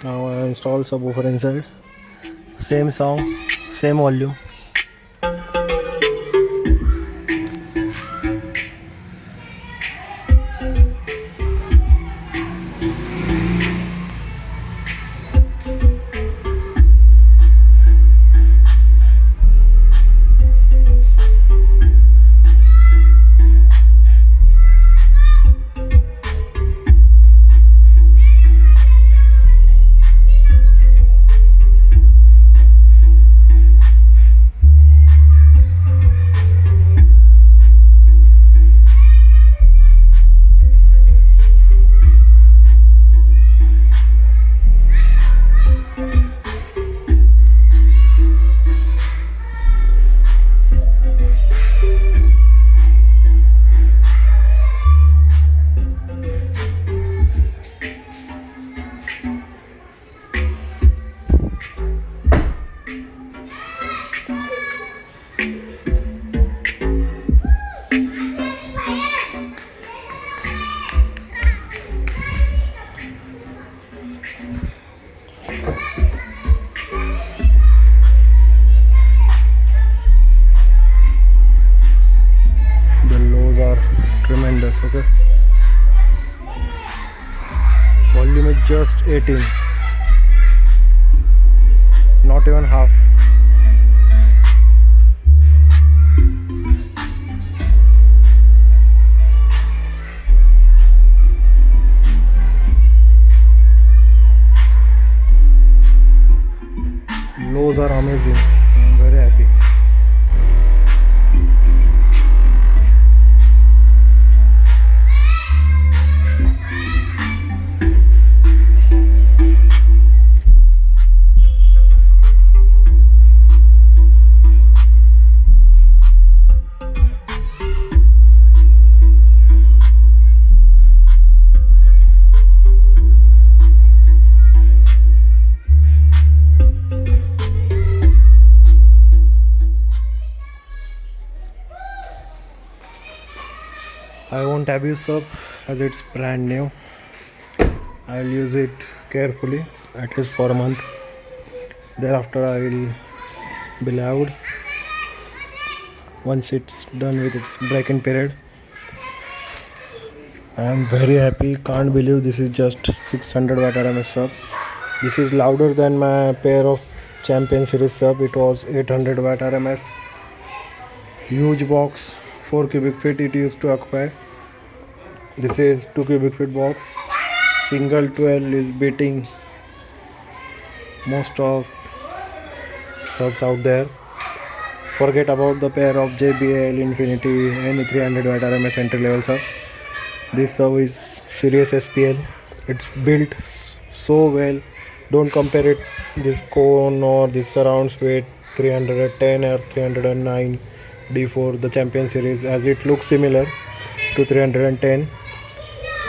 Now I install subwoofer inside. Same sound, same volume. The lows are tremendous. Okay, volume is just 18, not even half. Lows are amazing. I'm very happy. I won't abuse sub as it's brand new. I'll use it carefully at least for a month. Thereafter I will be loud once it's done with its break-in period. I am very happy. Can't believe this is just 600 watt RMS sub. This is louder than my pair of Champion series sub. It was 800 watt RMS. Huge box, 4 cubic feet it used to occupy. This is 2 cubic feet box. Single 12 is beating most of subs out there. Forget about the pair of JBL Infinity any 300 watt RMS entry level subs. This sub is Sirius SPL. It's built so well. Don't compare it this cone or this surrounds with 310 or 309 D4 the Champion series, as it looks similar to 310.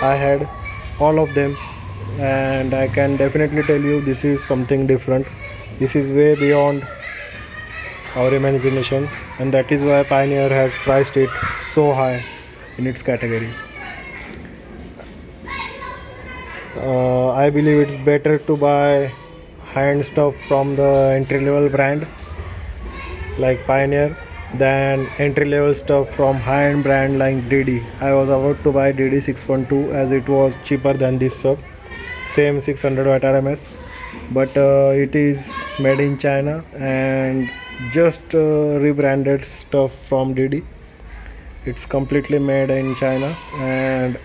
I had all of them and I can definitely tell you this is something different. This is way beyond our imagination, and that is why Pioneer has priced it so high in its category. I believe it's better to buy high-end stuff from the entry-level brand like Pioneer than entry-level stuff from high-end brand like DD. I was about to buy DD 612 as it was cheaper than this sub, same 600 watt RMS, but it is made in China and just rebranded stuff from DD. It's completely made in China and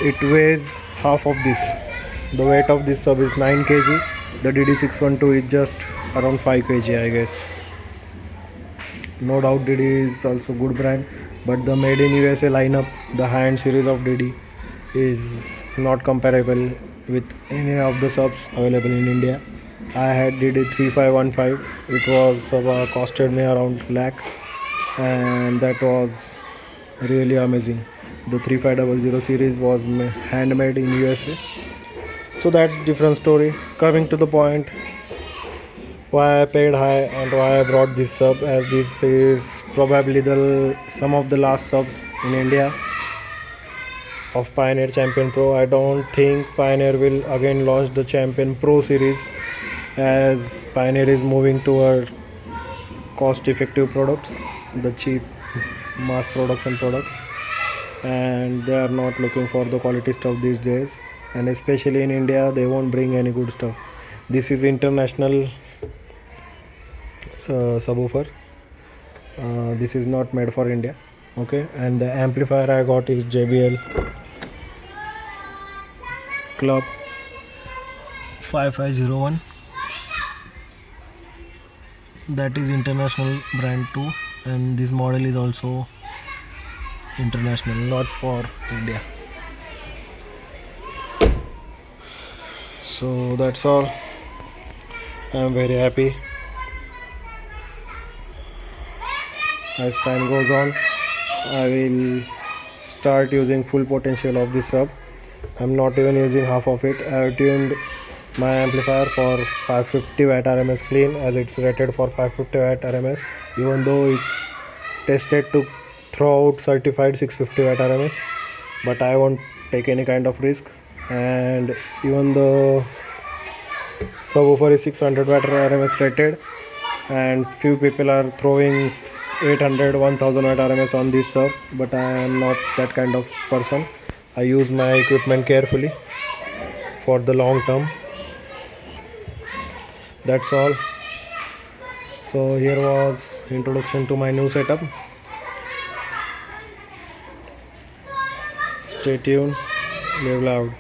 it weighs half of this. The weight of this sub is 9 kg. The DD 612 is just around 5 kg, I guess. No doubt DD is also good brand, but the made in USA lineup, the high-end series of DD, is not comparable with any of the subs available in India. I had DD 3515. It was costed me around lakh, and that was really amazing. The 3500 series was handmade in USA. So that's different story. Coming to the point, why I paid high and why I brought this sub, as this is probably some of the last subs in India. of Pioneer Champion Pro. I don't think Pioneer will again launch the Champion Pro series, as Pioneer is moving toward cost effective products, the cheap mass production products, and they are not looking for the quality stuff these days, and especially in India they won't bring any good stuff. This is international subwoofer. This is not made for India. Okay, and the amplifier I got is JBL Club 5501. That is international brand too, and this model is also international, not for India. So that's all. I'm very happy. As time goes on, I will start using full potential of this sub. I'm not even using half of it. I have tuned my amplifier for 550 watt RMS clean, as it's rated for 550 watt RMS, even though it's tested to throw out certified 650 watt RMS, but I won't take any kind of risk. And even the subwoofer is 600 watt RMS rated, and few people are throwing 800 1000 watt RMS on this sub, but I am not that kind of person. I use my equipment carefully for the long term. That's all. So here was introduction to my new setup. Stay tuned, live loud.